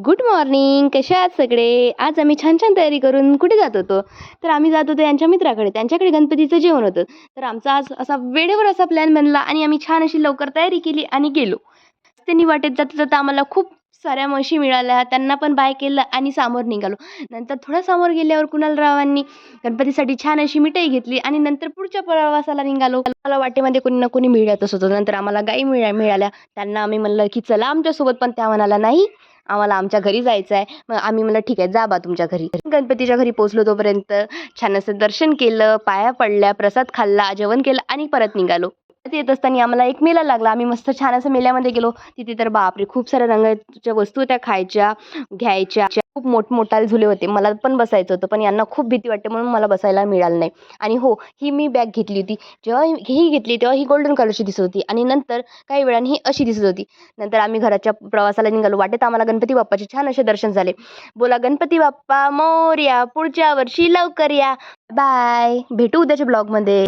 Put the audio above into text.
Good morning. कशा आहात सगळे? आज आम्ही छान छान तयारी करून कुठे जात होतो? तर आम्ही जात होतो यांच्या मित्राकडे. त्यांच्याकडे गणपतीचं जेवण होतं. तर आमचा आज असा वेळेवर असा प्लॅन बनला आणि आम्ही छान अशी लवकर तयारी केली आणि गेलो. त्यांनी वाटेत जाता जाता आम्हाला खूप साऱ्या म्हशी मिळाल्या. त्यांना पण बाय केलं आणि समोर निघालो. नंतर थोडं समोर गेल्यावर कुणालरावांनी गणपतीसाठी छान अशी मिठाई घेतली आणि नंतर पुढच्या प्रवासाला निघालो. मला वाटेमध्ये कोणी ना कोणी मिळतच होतं. नंतर आम्हाला गाई मिळाल्या. त्यांना आम्ही म्हणलं की चला आमच्यासोबत, पण त्या म्हणाल्या नाही, आम्हाला आमच्या घरी जायचं आहे. मग आम्ही म्हणलं ठीक आहे, जा बा तुमच्या घरी. गणपतीच्या घरी पोहोचलो. तोपर्यंत छान असं दर्शन केलं, पाया पडल्या, प्रसाद खाल्ला, जेवण केलं आणि परत निघालो. परत येत असताना आम्हाला एक मेला लागला. आम्ही मस्त छान असं मेल्यामध्ये गेलो. तिथे तर बापरे, खूप साऱ्या रंगाच्या वस्तू होत्या, खायच्या, घ्यायच्या. खूप मोठमोठाले झुले होते. मला पण बसायचं होतं, पण यांना खूप भीती वाटते म्हणून मला बसायला मिळालं नाही. आणि हो, ही मी बॅग घेतली होती. जेव्हा ही घेतली तेव्हा ही गोल्डन कलरची दिसत होती आणि नंतर काही वेळाने ही अशी दिसत होती. नंतर आम्ही घराच्या प्रवासाला निघालो. वाटेत आम्हाला गणपती बाप्पाचे छान असे दर्शन झाले. बोला गणपती बाप्पा मोरया, पुढच्या वर्षी लवकर या. बाय. भेटू उद्याच्या ब्लॉगमध्ये.